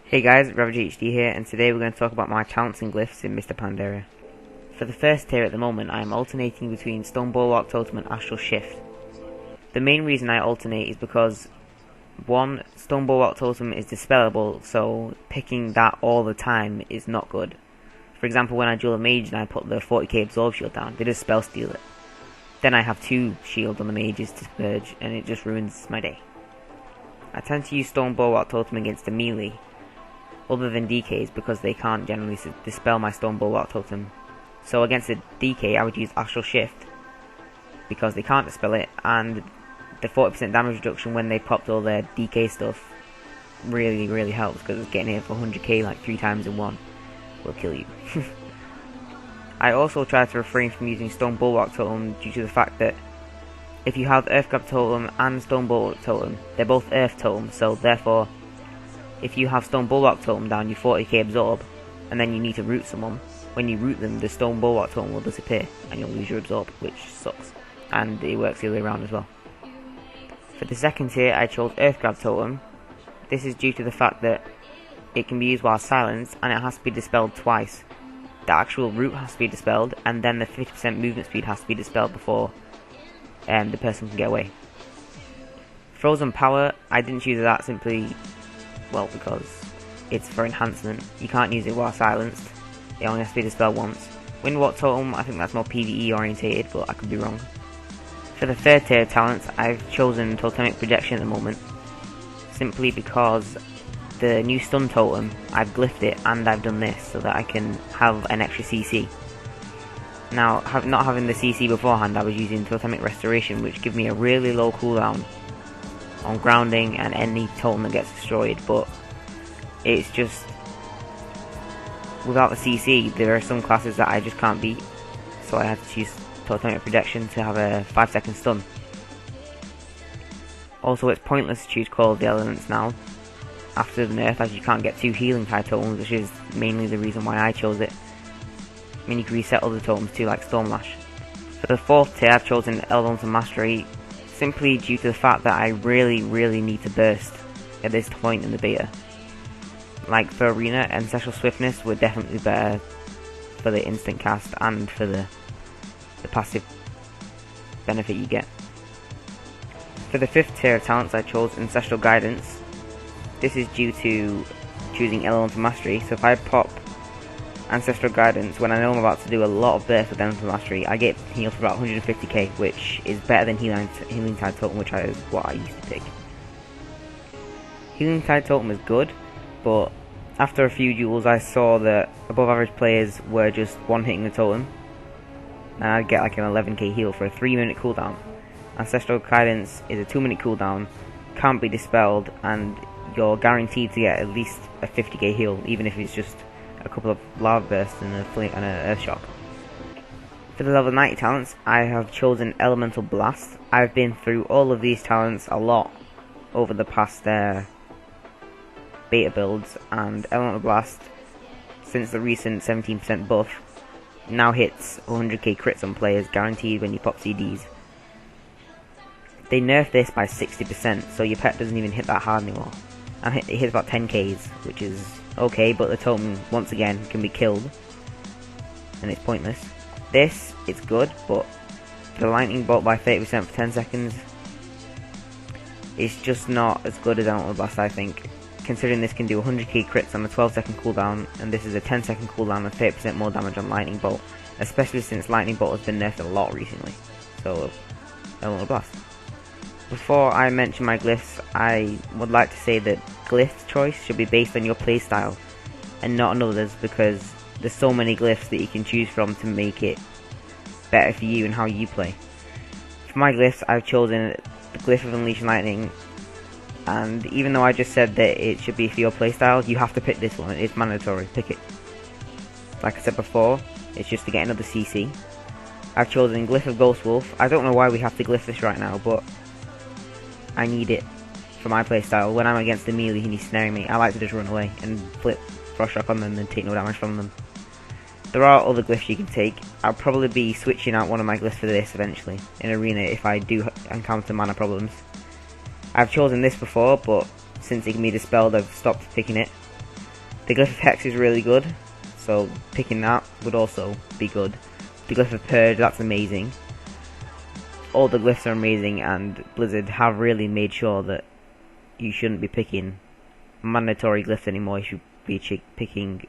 Hey guys, Ravager HD here, and today we're going to talk about my talents and glyphs in Mr. Pandaria. For the first tier at the moment, I am alternating between Stone Bulwark Totem and Astral Shift. The main reason I alternate is because, one, Stone Bulwark Totem is dispellable, so picking that all the time is not good. For example, when I duel a mage and I put the 40k Absorb shield down, they just spell steal it. Then I have 2 shield on the mages to purge, and it just ruins my day. I tend to use Stone Bulwark Totem against the melee, other than DKs, because they can't generally dispel my Stone Bulwark Totem. So against a DK I would use Astral Shift, because they can't dispel it, and the 40% damage reduction when they popped all their DK stuff really helps, because it's getting hit for 100k like 3 times in one will kill you. I also try to refrain from using Stone Bulwark Totem due to the fact that if you have Earth Grab Totem and Stone Bulwark Totem, they're both Earth Totems, so therefore if you have Stone Bulwark Totem down, you 40k Absorb, and then you need to root someone, when you root them, the Stone Bulwark Totem will disappear, and you'll lose your Absorb, which sucks. And it works the other way around as well. For the second tier, I chose Earth Grab Totem. This is due to the fact that it can be used while silenced, and it has to be dispelled twice. The actual root has to be dispelled, and then the 50% movement speed has to be dispelled before the person can get away. Frozen Power, I didn't choose that simply, well, because it's for enhancement. You can't use it while silenced. It only has to be dispelled once. Windwalk Totem, I think that's more PvE orientated, but I could be wrong. For the third tier of talents, I've chosen Totemic Projection at the moment, simply because the new Stun Totem, I've glyphed it and I've done this so that I can have an extra CC. Now, not having the CC beforehand, I was using Totemic Restoration, which gives me a really low cooldown on grounding and any totem that gets destroyed, but it's just, without the CC, there are some classes that I just can't beat, so I had to choose Totemic Projection to have a 5-second stun. Also, it's pointless to choose Call of the Elements now, after the nerf, as you can't get 2 healing type totems, which is mainly the reason why I chose it. I mean, you can reset other totems too, like Stormlash. For the fourth tier, I've chosen Elemental Mastery, simply due to the fact that I really need to burst at this point in the beta. Like for Arena, Ancestral Swiftness would definitely be better for the instant cast and for the passive benefit you get. For the fifth tier of talents, I chose Ancestral Guidance. This is due to choosing Elemental Mastery, so if I pop Ancestral Guidance when I know I'm about to do a lot of burst with Elemental Mastery, I get healed for about 150k, which is better than Healing Tide Totem, which is what I used to pick. Healing Tide Totem is good, but after a few duels I saw that above average players were just one-hitting the totem, and I'd get like an 11k heal for a 3-minute cooldown. Ancestral Guidance is a 2-minute cooldown, can't be dispelled, and you're guaranteed to get at least a 50k heal, even if it's just a couple of lava bursts and an earth shock. For the level 90 talents, I have chosen Elemental Blast. I've been through all of these talents a lot over the past beta builds, and Elemental Blast, since the recent 17% buff, now hits 100k crits on players guaranteed when you pop CDs. They nerfed this by 60%, so your pet doesn't even hit that hard anymore, and it hits about 10k's, which is okay, but the totem, once again, can be killed, and it's pointless. This, it's good, but the lightning bolt by 30% for 10 seconds, it's just not as good as Elemental Blast, I think, considering this can do 100k crits on a 12-second cooldown, and this is a 10-second cooldown and 30% more damage on lightning bolt, especially since lightning bolt has been nerfed a lot recently, so Elemental Blast. Before I mention my glyphs, I would like to say that glyph choice should be based on your playstyle and not on others, because there's so many glyphs that you can choose from to make it better for you and how you play. For my glyphs, I've chosen the Glyph of Unleash Lightning, and even though I just said that it should be for your playstyle, you have to pick this one. It's mandatory, pick it. Like I said before, it's just to get another CC. I've chosen Glyph of Ghost Wolf. I don't know why we have to glyph this right now, but I need it for my playstyle. When I'm against the melee and he's snaring me, I like to just run away and flip Frost Shock on them and take no damage from them. There are other glyphs you can take. I'll probably be switching out one of my glyphs for this eventually, in Arena, if I do encounter mana problems. I've chosen this before, but since it can be dispelled, I've stopped picking it. The Glyph of Hex is really good, so picking that would also be good. The Glyph of Purge, that's amazing. All the glyphs are amazing, and Blizzard have really made sure that you shouldn't be picking mandatory glyphs anymore. You should be picking